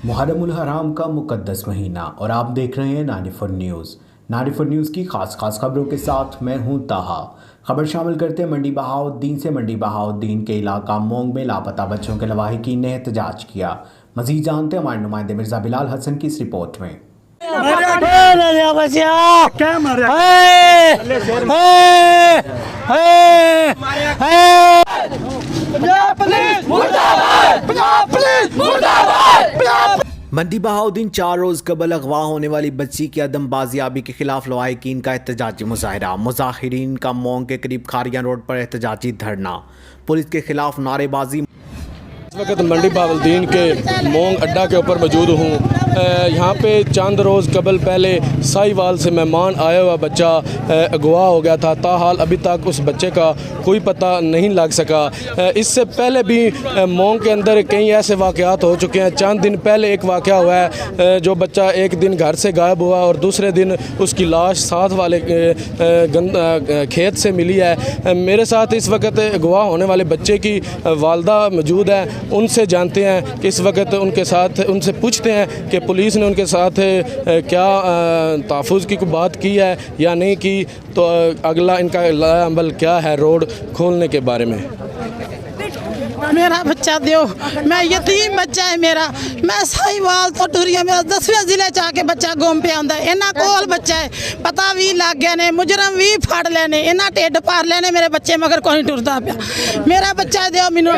मुहर्रमुल हराम का मुकद्दस महीना और आप देख रहे हैं 94 न्यूज़। 94 न्यूज़ की खास खबरों के साथ मैं हूं ताहा। खबर शामिल करते हैं मंडी बहाउद्दीन से। मंडी बहाउद्दीन के इलाका मोंग में लापता बच्चों के लवाहिकीन ने एहतजाज किया। मजीद जानते हैं हमारे नुमाइंदे मिर्ज़ा बिलाल हसन की इस रिपोर्ट में। मंडी बहाउद्दीन 4 रोज़ कबल अगवा होने वाली बच्ची की अदम बाजियाबी के खिलाफ लवाहिकीन का एहतजाजी मुजाहरा। मुजाहिरीन का मोंग के करीब खारियां रोड पर एहतजाजी धरना। पुलिस के खिलाफ नारेबाजी। इस वक्त मंडी बहाउद्दीन के मोंग अड्डा के ऊपर मौजूद हूँ। यहाँ पे चंद रोज़ कबल पहले साहिवाल से मेहमान आया हुआ बच्चा अगवा हो गया था। ताहाल अभी तक उस बच्चे का कोई पता नहीं लग सका। इससे पहले भी मोंग के अंदर कई ऐसे वाक़यात हो चुके हैं। चंद दिन पहले एक वाक़या हुआ है, जो बच्चा एक दिन घर से गायब हुआ और दूसरे दिन उसकी लाश साथ वाले खेत से मिली है। मेरे साथ इस वक्त अगवा होने वाले बच्चे की वालदा मौजूद है। उनसे जानते हैं कि इस वक्त उनसे पूछते हैं कि पुलिस ने उनके साथ क्या तहफ़्फ़ुज़ की कोई बात की है या नहीं की, तो अगला इनका अमल क्या है रोड खोलने के बारे में। मेरा बच्चा दियो, मैं यतीम बच्चा है मेरा। मैं साहिवाल तो टुरिया, मेरा 10वें ज़िले च आके बच्चा गुम पे आंदा। इन्ना कोल बच्चा है, पता भी लग गया ने, मुजरम भी फड़ लेने, इन्ना ढिड पार लेने मेरे बच्चे मगर कोई टुरदा पिया। मेरा बच्चा दियो मैनू।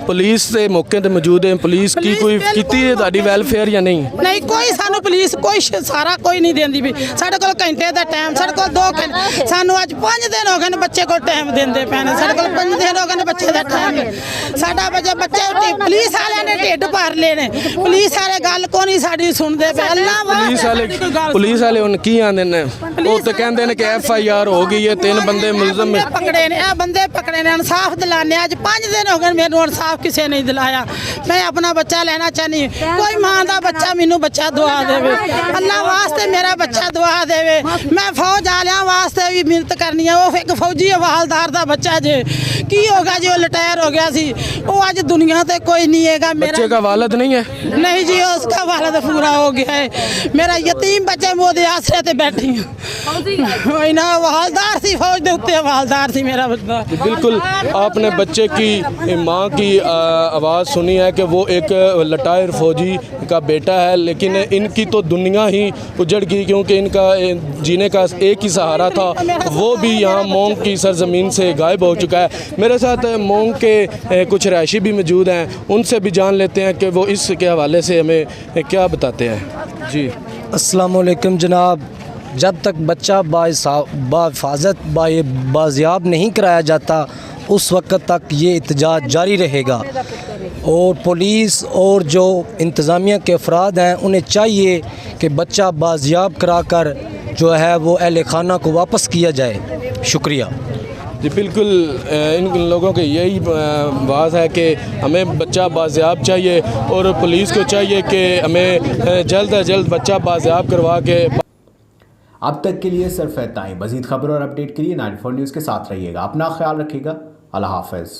पुलिस से मौके पर मौजूद है। पुलिस की कोई कीती है ताड़ी वेलफेयर या नहीं? नहीं, कोई सानू पुलिस कोई सारा कोई नहीं देंदी भी। साढ़े कोल घंटे का टाइम, साढ़े कोल 2 घंटे, सानू अज 5 दिन हो गए बच्चे को टाइम देंदे पैने। साढ़े कोल 5 दिन हो गए बच्चे का टाइम। साडा बच्चे पुलिस वाले ने ढिड भर लेने, पुलिस वाले गल को नहीं साडी सुनदे पे। अल्लाह पुलिस वाले उन की आंदे ने, वो तो कहंदे ने कि FIR हो गई है, 3 बंदे मुलजम पकड़े ने, आ बंदे पकड़े ने, इंसाफ दिलाने। आज 5 दिन हो गए मेनू इंसाफ किसी नहीं दिलाया। मैं अपना बच्चा लेना चाहनी, कोई मां दा बच्चा मैनू बच्चा दुआ देवे, अल्लाह वास्ते मेरा बच्चा दुआ देवे। मैं फौज वालियां वास्ते भी मिन्नत करनी है। वो एक फौजी हवालदार दा बच्चा जे की होगा जो रिटायर हो गया सी, वो आज दुनिया ते कोई नहीं है। बच्चे का वालिद नहीं है? नहीं जी, उसका वालिद पूरा हो गया है। मेरा यतीम बच्चे मोदे आसरे ते बैठी हूँ। ना हवालदार सी, फौज दे उत्ते हवालदार सी मेरा बच्चा। बिल्कुल, आपने बच्चे की माँ की आवाज़ सुनी है कि वो एक रिटायर फौजी का बेटा है, लेकिन इनकी तो दुनिया ही उजड़ गई क्योंकि इनका जीने का एक ही सहारा था, वो भी यहाँ मोंग की सरजमीन से गायब हो चुका है। मेरे साथ मोंग के कुछ रहायशी भी मौजूद हैं, उनसे भी जान लेते हैं कि वो इसके हवाले से हमें क्या बताते हैं। जी अस्सलाम वालेकुम जनाब। जब तक बच्चा बाहिफाजत बाजियाब नहीं कराया जाता उस वक्त तक ये एहतजाज जारी रहेगा। और पुलिस और जो इंतज़ामिया के अफराद हैं उन्हें चाहिए कि बच्चा बाजियाब कराकर जो है वो अहल खाना को वापस किया जाए। शुक्रिया जी। बिल्कुल, इन लोगों की यही बात है कि हमें बच्चा बाजियाब चाहिए और पुलिस को चाहिए कि हमें जल्द अज जल्द बच्चा बाजियाब करवा के। अब तक के लिए सिर्फ इतना ही। मज़ीद खबर और अपडेट के लिए 94 न्यूज़ के साथ रहिएगा। अपना ख्याल रखिएगा। अल्लाह हाफ़िज़।